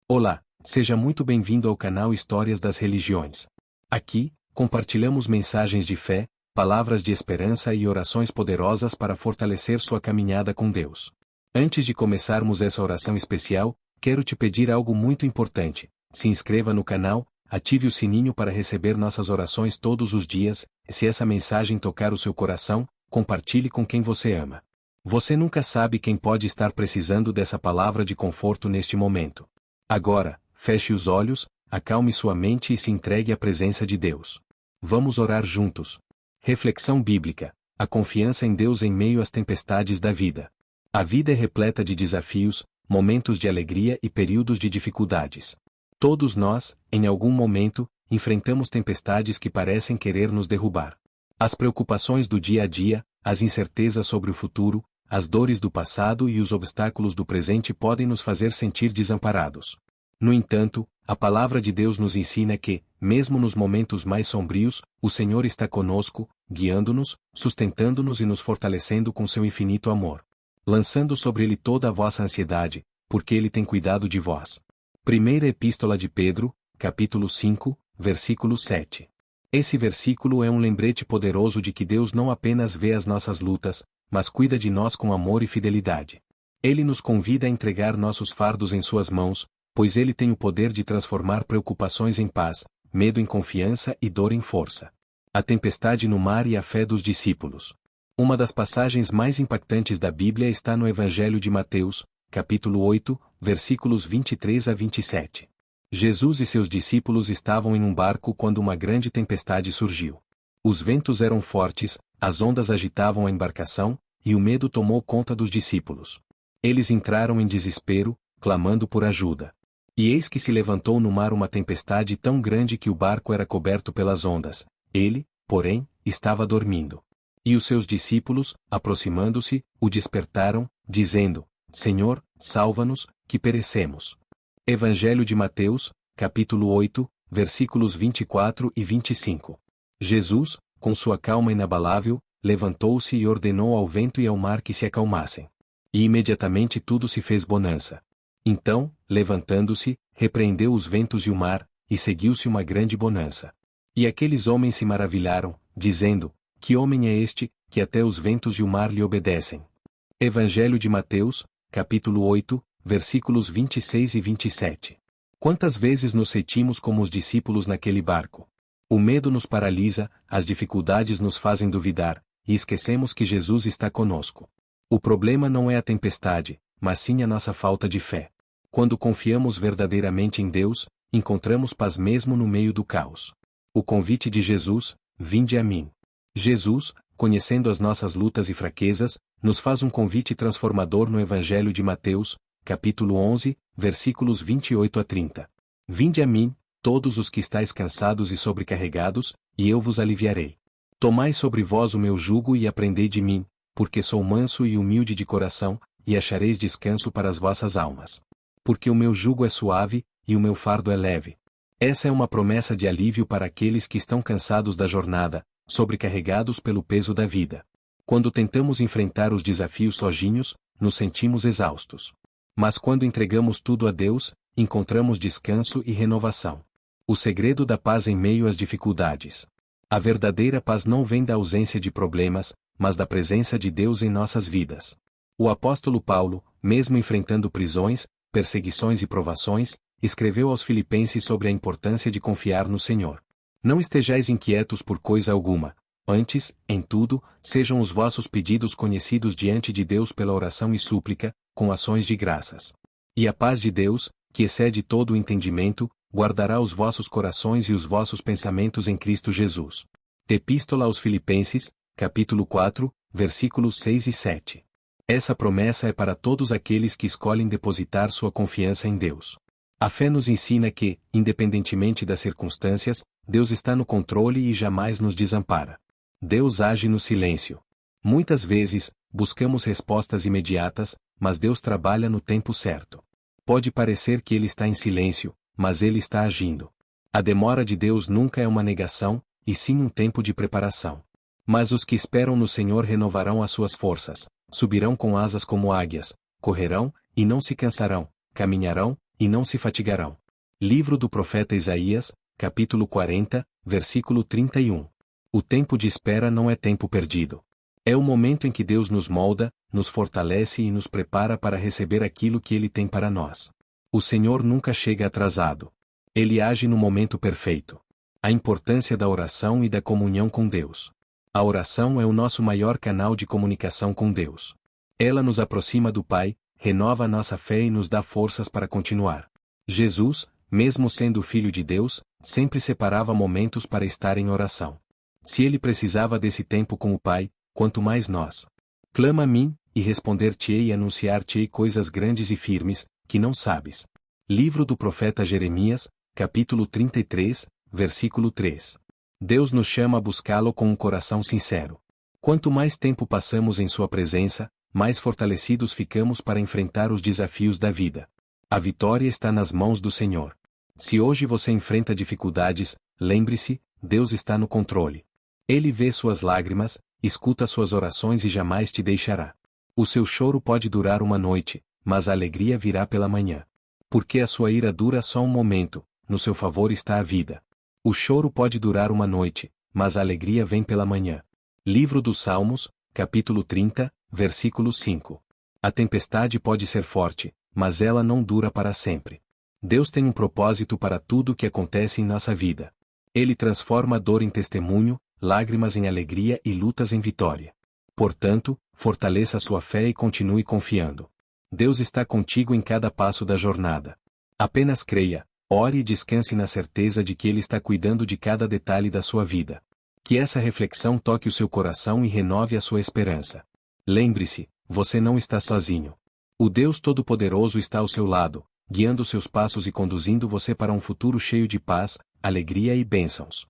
Olá, seja muito bem-vindo ao canal Histórias das Religiões. Aqui, compartilhamos mensagens de fé, palavras de esperança e orações poderosas para fortalecer sua caminhada com Deus. Antes de começarmos essa oração especial, quero te pedir algo muito importante. Se inscreva no canal, ative o sininho para receber nossas orações todos os dias, e se essa mensagem tocar o seu coração, compartilhe com quem você ama. Você nunca sabe quem pode estar precisando dessa palavra de conforto neste momento. Agora, feche os olhos, acalme sua mente e se entregue à presença de Deus. Vamos orar juntos. Reflexão bíblica: a confiança em Deus em meio às tempestades da vida. A vida é repleta de desafios, momentos de alegria e períodos de dificuldades. Todos nós, em algum momento, enfrentamos tempestades que parecem querer nos derrubar. As preocupações do dia a dia, as incertezas sobre o futuro, as dores do passado e os obstáculos do presente podem nos fazer sentir desamparados. No entanto, a palavra de Deus nos ensina que, mesmo nos momentos mais sombrios, o Senhor está conosco, guiando-nos, sustentando-nos e nos fortalecendo com seu infinito amor. Lançando sobre Ele toda a vossa ansiedade, porque Ele tem cuidado de vós. Primeira Epístola de Pedro, capítulo 5, versículo 7. Esse versículo é um lembrete poderoso de que Deus não apenas vê as nossas lutas, mas cuida de nós com amor e fidelidade. Ele nos convida a entregar nossos fardos em suas mãos, pois Ele tem o poder de transformar preocupações em paz, medo em confiança e dor em força. A tempestade no mar e a fé dos discípulos. Uma das passagens mais impactantes da Bíblia está no Evangelho de Mateus, capítulo 8, versículos 23 a 27. Jesus e seus discípulos estavam em um barco quando uma grande tempestade surgiu. Os ventos eram fortes, as ondas agitavam a embarcação, e o medo tomou conta dos discípulos. Eles entraram em desespero, clamando por ajuda. E eis que se levantou no mar uma tempestade tão grande que o barco era coberto pelas ondas. Ele, porém, estava dormindo. E os seus discípulos, aproximando-se, o despertaram, dizendo: Senhor, salva-nos, que perecemos. Evangelho de Mateus, capítulo 8, versículos 24 e 25. Jesus, com sua calma inabalável, levantou-se e ordenou ao vento e ao mar que se acalmassem. E imediatamente tudo se fez bonança. Então, levantando-se, repreendeu os ventos e o mar, e seguiu-se uma grande bonança. E aqueles homens se maravilharam, dizendo: Que homem é este, que até os ventos e o mar lhe obedecem? Evangelho de Mateus, capítulo 8, versículos 26 e 27. Quantas vezes nos sentimos como os discípulos naquele barco? O medo nos paralisa, as dificuldades nos fazem duvidar, e esquecemos que Jesus está conosco. O problema não é a tempestade, mas sim a nossa falta de fé. Quando confiamos verdadeiramente em Deus, encontramos paz mesmo no meio do caos. O convite de Jesus: vinde a mim. Jesus, conhecendo as nossas lutas e fraquezas, nos faz um convite transformador no Evangelho de Mateus, capítulo 11, versículos 28 a 30. Vinde a mim, todos os que estáis cansados e sobrecarregados, e eu vos aliviarei. Tomai sobre vós o meu jugo e aprendei de mim, porque sou manso e humilde de coração, e achareis descanso para as vossas almas. Porque o meu jugo é suave, e o meu fardo é leve. Essa é uma promessa de alívio para aqueles que estão cansados da jornada, sobrecarregados pelo peso da vida. Quando tentamos enfrentar os desafios sozinhos, nos sentimos exaustos. Mas quando entregamos tudo a Deus, encontramos descanso e renovação. O segredo da paz em meio às dificuldades. A verdadeira paz não vem da ausência de problemas, mas da presença de Deus em nossas vidas. O apóstolo Paulo, mesmo enfrentando prisões, perseguições e provações, escreveu aos Filipenses sobre a importância de confiar no Senhor. Não estejais inquietos por coisa alguma, antes, em tudo, sejam os vossos pedidos conhecidos diante de Deus pela oração e súplica, com ações de graças. E a paz de Deus, que excede todo o entendimento, guardará os vossos corações e os vossos pensamentos em Cristo Jesus. Epístola aos Filipenses, capítulo 4, versículos 6 e 7. Essa promessa é para todos aqueles que escolhem depositar sua confiança em Deus. A fé nos ensina que, independentemente das circunstâncias, Deus está no controle e jamais nos desampara. Deus age no silêncio. Muitas vezes, buscamos respostas imediatas, mas Deus trabalha no tempo certo. Pode parecer que Ele está em silêncio, mas Ele está agindo. A demora de Deus nunca é uma negação, e sim um tempo de preparação. Mas os que esperam no Senhor renovarão as suas forças, subirão com asas como águias, correrão, e não se cansarão, caminharão, e não se fatigarão. Livro do profeta Isaías, capítulo 40, versículo 31. O tempo de espera não é tempo perdido. É o momento em que Deus nos molda, nos fortalece e nos prepara para receber aquilo que Ele tem para nós. O Senhor nunca chega atrasado. Ele age no momento perfeito. A importância da oração e da comunhão com Deus. A oração é o nosso maior canal de comunicação com Deus. Ela nos aproxima do Pai, renova a nossa fé e nos dá forças para continuar. Jesus, mesmo sendo Filho de Deus, sempre separava momentos para estar em oração. Se ele precisava desse tempo com o Pai, quanto mais nós. Clama a mim, e responder-te-ei e anunciar-te-ei coisas grandes e firmes, que não sabes. Livro do profeta Jeremias, capítulo 33, versículo 3. Deus nos chama a buscá-lo com um coração sincero. Quanto mais tempo passamos em sua presença, mais fortalecidos ficamos para enfrentar os desafios da vida. A vitória está nas mãos do Senhor. Se hoje você enfrenta dificuldades, lembre-se, Deus está no controle. Ele vê suas lágrimas, escuta suas orações e jamais te deixará. O seu choro pode durar uma noite, mas a alegria virá pela manhã. Porque a sua ira dura só um momento, no seu favor está a vida. O choro pode durar uma noite, mas a alegria vem pela manhã. Livro dos Salmos, capítulo 30, versículo 5. A tempestade pode ser forte, mas ela não dura para sempre. Deus tem um propósito para tudo o que acontece em nossa vida. Ele transforma a dor em testemunho, lágrimas em alegria e lutas em vitória. Portanto, fortaleça sua fé e continue confiando. Deus está contigo em cada passo da jornada. Apenas creia, ore e descanse na certeza de que Ele está cuidando de cada detalhe da sua vida. Que essa reflexão toque o seu coração e renove a sua esperança. Lembre-se, você não está sozinho. O Deus Todo-Poderoso está ao seu lado, guiando seus passos e conduzindo você para um futuro cheio de paz, alegria e bênçãos.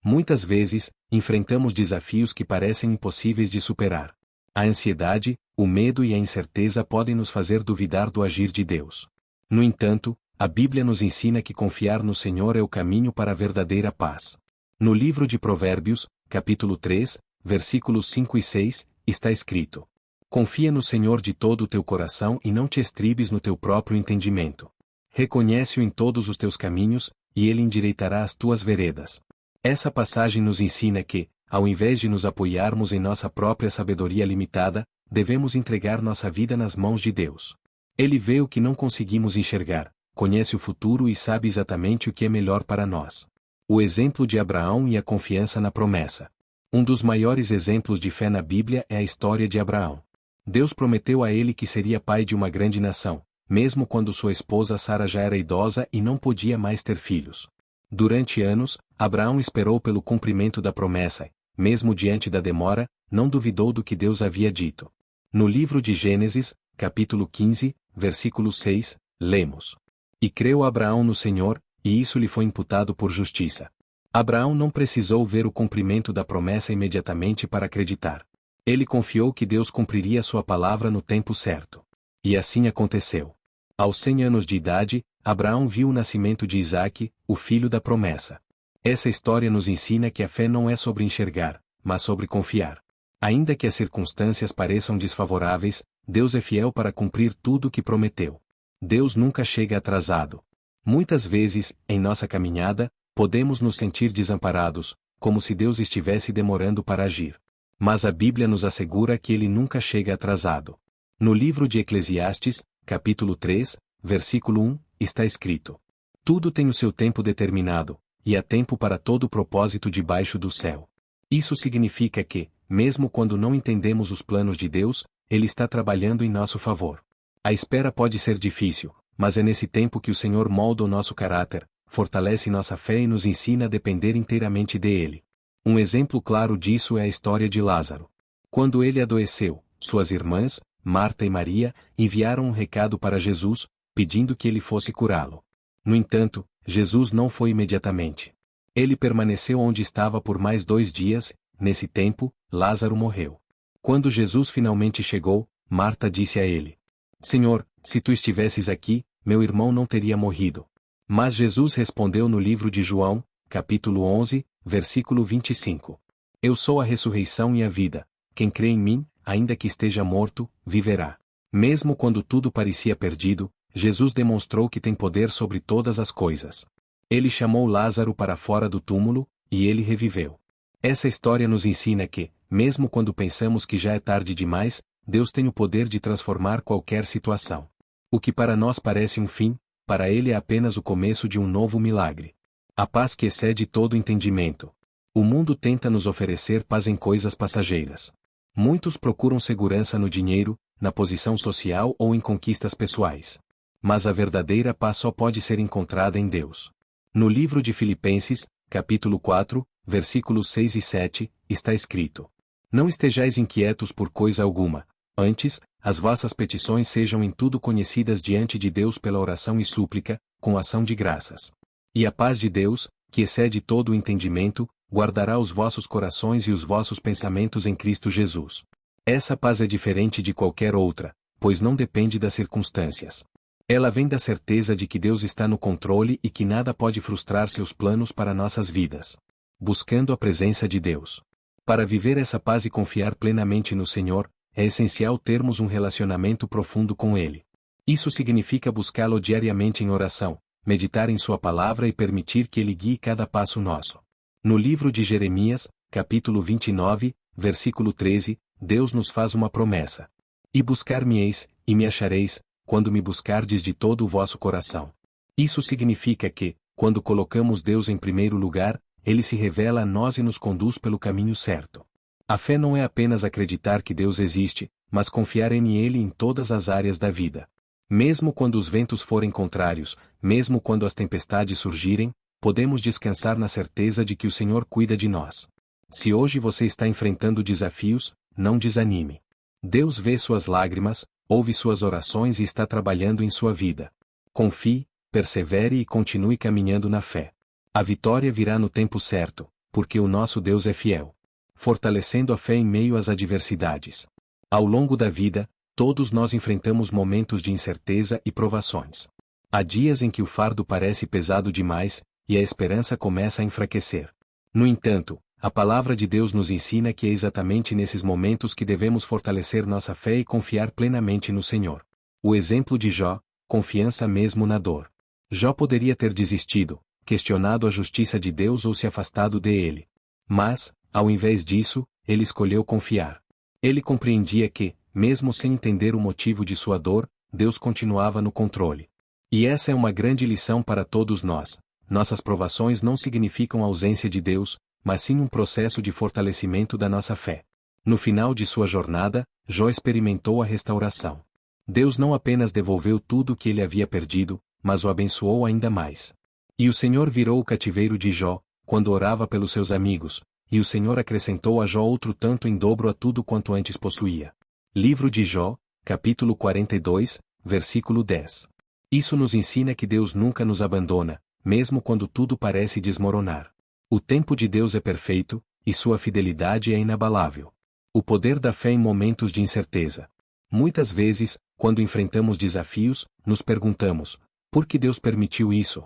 Muitas vezes, enfrentamos desafios que parecem impossíveis de superar. A ansiedade, o medo e a incerteza podem nos fazer duvidar do agir de Deus. No entanto, a Bíblia nos ensina que confiar no Senhor é o caminho para a verdadeira paz. No livro de Provérbios, capítulo 3, versículos 5 e 6, está escrito: Confia no Senhor de todo o teu coração e não te estribes no teu próprio entendimento. Reconhece-o em todos os teus caminhos, e ele endireitará as tuas veredas. Essa passagem nos ensina que, ao invés de nos apoiarmos em nossa própria sabedoria limitada, devemos entregar nossa vida nas mãos de Deus. Ele vê o que não conseguimos enxergar, conhece o futuro e sabe exatamente o que é melhor para nós. O exemplo de Abraão e a confiança na promessa. Um dos maiores exemplos de fé na Bíblia é a história de Abraão. Deus prometeu a ele que seria pai de uma grande nação, mesmo quando sua esposa Sara já era idosa e não podia mais ter filhos. Durante anos, Abraão esperou pelo cumprimento da promessa, mesmo diante da demora, não duvidou do que Deus havia dito. No livro de Gênesis, capítulo 15, versículo 6, lemos: E creu Abraão no Senhor, e isso lhe foi imputado por justiça. Abraão não precisou ver o cumprimento da promessa imediatamente para acreditar. Ele confiou que Deus cumpriria sua palavra no tempo certo. E assim aconteceu. Aos 100 anos de idade, Abraão viu o nascimento de Isaque, o filho da promessa. Essa história nos ensina que a fé não é sobre enxergar, mas sobre confiar. Ainda que as circunstâncias pareçam desfavoráveis, Deus é fiel para cumprir tudo o que prometeu. Deus nunca chega atrasado. Muitas vezes, em nossa caminhada, podemos nos sentir desamparados, como se Deus estivesse demorando para agir. Mas a Bíblia nos assegura que Ele nunca chega atrasado. No livro de Eclesiastes, capítulo 3, versículo 1, está escrito: Tudo tem o seu tempo determinado, e há tempo para todo propósito debaixo do céu. Isso significa que, mesmo quando não entendemos os planos de Deus, Ele está trabalhando em nosso favor. A espera pode ser difícil, mas é nesse tempo que o Senhor molda o nosso caráter, fortalece nossa fé e nos ensina a depender inteiramente dele. Um exemplo claro disso é a história de Lázaro. Quando ele adoeceu, suas irmãs, Marta e Maria, enviaram um recado para Jesus, pedindo que ele fosse curá-lo. No entanto, Jesus não foi imediatamente. Ele permaneceu onde estava por mais 2 dias, nesse tempo, Lázaro morreu. Quando Jesus finalmente chegou, Marta disse a ele: Senhor, se tu estivesses aqui, meu irmão não teria morrido. Mas Jesus respondeu no livro de João, capítulo 11, versículo 25. Eu sou a ressurreição e a vida. Quem crê em mim, ainda que esteja morto, viverá. Mesmo quando tudo parecia perdido, Jesus demonstrou que tem poder sobre todas as coisas. Ele chamou Lázaro para fora do túmulo, e ele reviveu. Essa história nos ensina que, mesmo quando pensamos que já é tarde demais, Deus tem o poder de transformar qualquer situação. O que para nós parece um fim, para Ele é apenas o começo de um novo milagre. A paz que excede todo entendimento. O mundo tenta nos oferecer paz em coisas passageiras. Muitos procuram segurança no dinheiro, na posição social ou em conquistas pessoais. Mas a verdadeira paz só pode ser encontrada em Deus. No livro de Filipenses, capítulo 4, versículos 6 e 7, está escrito: Não estejais inquietos por coisa alguma, antes, as vossas petições sejam em tudo conhecidas diante de Deus pela oração e súplica, com ação de graças. E a paz de Deus, que excede todo o entendimento, guardará os vossos corações e os vossos pensamentos em Cristo Jesus. Essa paz é diferente de qualquer outra, pois não depende das circunstâncias. Ela vem da certeza de que Deus está no controle e que nada pode frustrar seus planos para nossas vidas. Buscando a presença de Deus. Para viver essa paz e confiar plenamente no Senhor, é essencial termos um relacionamento profundo com Ele. Isso significa buscá-lo diariamente em oração, meditar em Sua palavra e permitir que Ele guie cada passo nosso. No livro de Jeremias, capítulo 29, versículo 13, Deus nos faz uma promessa. E buscar-me-eis, e me achareis, quando me buscardes de todo o vosso coração. Isso significa que, quando colocamos Deus em primeiro lugar, Ele se revela a nós e nos conduz pelo caminho certo. A fé não é apenas acreditar que Deus existe, mas confiar em Ele em todas as áreas da vida. Mesmo quando os ventos forem contrários, mesmo quando as tempestades surgirem, podemos descansar na certeza de que o Senhor cuida de nós. Se hoje você está enfrentando desafios, não desanime. Deus vê suas lágrimas, ouve suas orações e está trabalhando em sua vida. Confie, persevere e continue caminhando na fé. A vitória virá no tempo certo, porque o nosso Deus é fiel. Fortalecendo a fé em meio às adversidades. Ao longo da vida, todos nós enfrentamos momentos de incerteza e provações. Há dias em que o fardo parece pesado demais, e a esperança começa a enfraquecer. No entanto, a palavra de Deus nos ensina que é exatamente nesses momentos que devemos fortalecer nossa fé e confiar plenamente no Senhor. O exemplo de Jó, confiança mesmo na dor. Jó poderia ter desistido, questionado a justiça de Deus ou se afastado dele. Mas, ao invés disso, ele escolheu confiar. Ele compreendia que, mesmo sem entender o motivo de sua dor, Deus continuava no controle. E essa é uma grande lição para todos nós. Nossas provações não significam ausência de Deus, mas sim um processo de fortalecimento da nossa fé. No final de sua jornada, Jó experimentou a restauração. Deus não apenas devolveu tudo o que ele havia perdido, mas o abençoou ainda mais. E o Senhor virou o cativeiro de Jó, quando orava pelos seus amigos, e o Senhor acrescentou a Jó outro tanto em dobro a tudo quanto antes possuía. Livro de Jó, capítulo 42, versículo 10. Isso nos ensina que Deus nunca nos abandona, mesmo quando tudo parece desmoronar. O tempo de Deus é perfeito, e sua fidelidade é inabalável. O poder da fé em momentos de incerteza. Muitas vezes, quando enfrentamos desafios, nos perguntamos: por que Deus permitiu isso?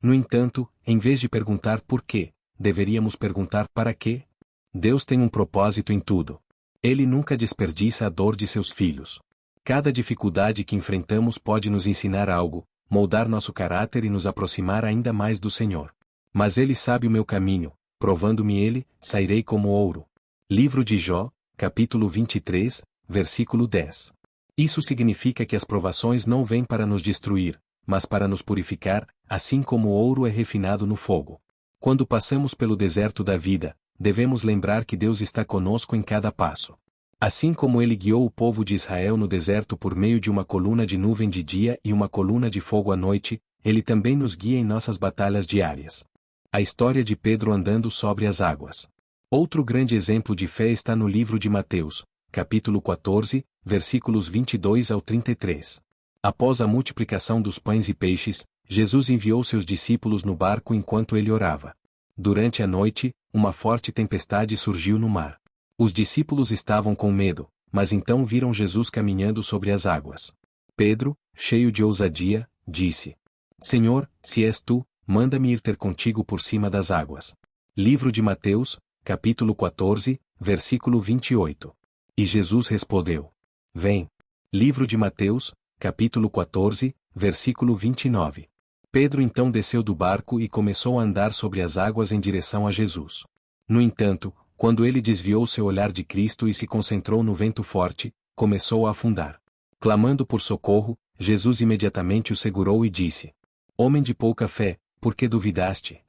No entanto, em vez de perguntar por quê, deveríamos perguntar para quê? Deus tem um propósito em tudo. Ele nunca desperdiça a dor de seus filhos. Cada dificuldade que enfrentamos pode nos ensinar algo, moldar nosso caráter e nos aproximar ainda mais do Senhor. Mas Ele sabe o meu caminho, provando-me Ele, sairei como ouro. Livro de Jó, capítulo 23, versículo 10. Isso significa que as provações não vêm para nos destruir, mas para nos purificar, assim como o ouro é refinado no fogo. Quando passamos pelo deserto da vida, devemos lembrar que Deus está conosco em cada passo. Assim como Ele guiou o povo de Israel no deserto por meio de uma coluna de nuvem de dia e uma coluna de fogo à noite, Ele também nos guia em nossas batalhas diárias. A história de Pedro andando sobre as águas. Outro grande exemplo de fé está no livro de Mateus, capítulo 14, versículos 22 ao 33. Após a multiplicação dos pães e peixes, Jesus enviou seus discípulos no barco enquanto ele orava. Durante a noite, uma forte tempestade surgiu no mar. Os discípulos estavam com medo, mas então viram Jesus caminhando sobre as águas. Pedro, cheio de ousadia, disse: Senhor, se és tu, manda-me ir ter contigo por cima das águas. Livro de Mateus, capítulo 14, versículo 28. E Jesus respondeu: Vem. Livro de Mateus, capítulo 14, versículo 29. Pedro então desceu do barco e começou a andar sobre as águas em direção a Jesus. No entanto, quando ele desviou seu olhar de Cristo e se concentrou no vento forte, começou a afundar. Clamando por socorro, Jesus imediatamente o segurou e disse: Homem de pouca fé, por que duvidaste?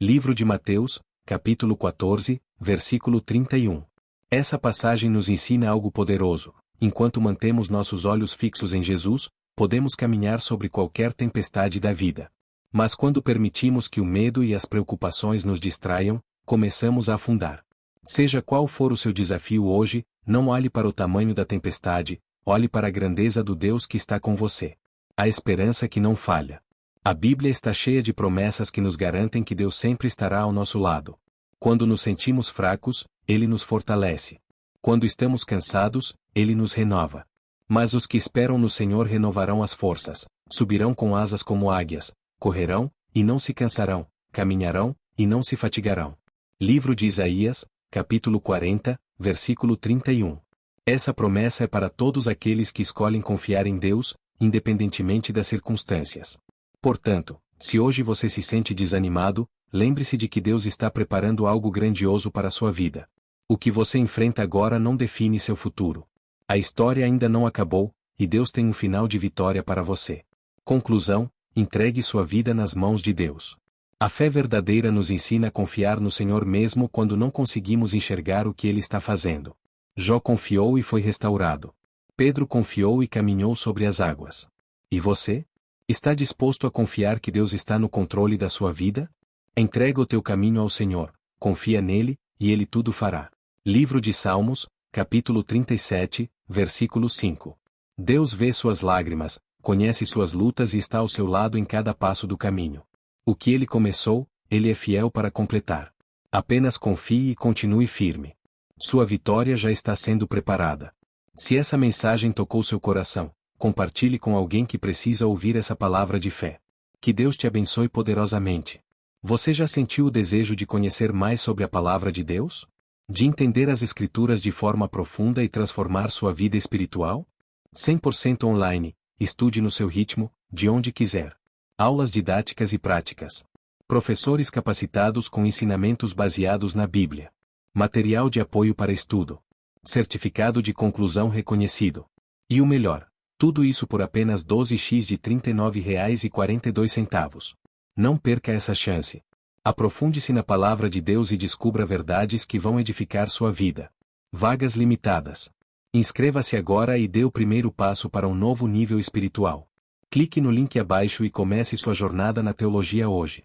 Livro de Mateus, capítulo 14, versículo 31. Essa passagem nos ensina algo poderoso. Enquanto mantemos nossos olhos fixos em Jesus, podemos caminhar sobre qualquer tempestade da vida. Mas quando permitimos que o medo e as preocupações nos distraiam, começamos a afundar. Seja qual for o seu desafio hoje, não olhe para o tamanho da tempestade, olhe para a grandeza do Deus que está com você. A esperança que não falha. A Bíblia está cheia de promessas que nos garantem que Deus sempre estará ao nosso lado. Quando nos sentimos fracos, Ele nos fortalece. Quando estamos cansados, Ele nos renova. Mas os que esperam no Senhor renovarão as forças, subirão com asas como águias, correrão, e não se cansarão, caminharão, e não se fatigarão. Livro de Isaías, capítulo 40, versículo 31. Essa promessa é para todos aqueles que escolhem confiar em Deus, independentemente das circunstâncias. Portanto, se hoje você se sente desanimado, lembre-se de que Deus está preparando algo grandioso para a sua vida. O que você enfrenta agora não define seu futuro. A história ainda não acabou, e Deus tem um final de vitória para você. Conclusão: entregue sua vida nas mãos de Deus. A fé verdadeira nos ensina a confiar no Senhor mesmo quando não conseguimos enxergar o que Ele está fazendo. Jó confiou e foi restaurado. Pedro confiou e caminhou sobre as águas. E você? Está disposto a confiar que Deus está no controle da sua vida? Entrega o teu caminho ao Senhor, confia nele, e Ele tudo fará. Livro de Salmos, capítulo 37, versículo 5. Deus vê suas lágrimas, conhece suas lutas e está ao seu lado em cada passo do caminho. O que Ele começou, Ele é fiel para completar. Apenas confie e continue firme. Sua vitória já está sendo preparada. Se essa mensagem tocou seu coração, compartilhe com alguém que precisa ouvir essa palavra de fé. Que Deus te abençoe poderosamente. Você já sentiu o desejo de conhecer mais sobre a palavra de Deus? De entender as Escrituras de forma profunda e transformar sua vida espiritual? 100% online, estude no seu ritmo, de onde quiser. Aulas didáticas e práticas. Professores capacitados com ensinamentos baseados na Bíblia. Material de apoio para estudo. Certificado de conclusão reconhecido. E o melhor, tudo isso por apenas 12x de R$ 39,42. Não perca essa chance. Aprofunde-se na palavra de Deus e descubra verdades que vão edificar sua vida. Vagas limitadas. Inscreva-se agora e dê o primeiro passo para um novo nível espiritual. Clique no link abaixo e comece sua jornada na teologia hoje.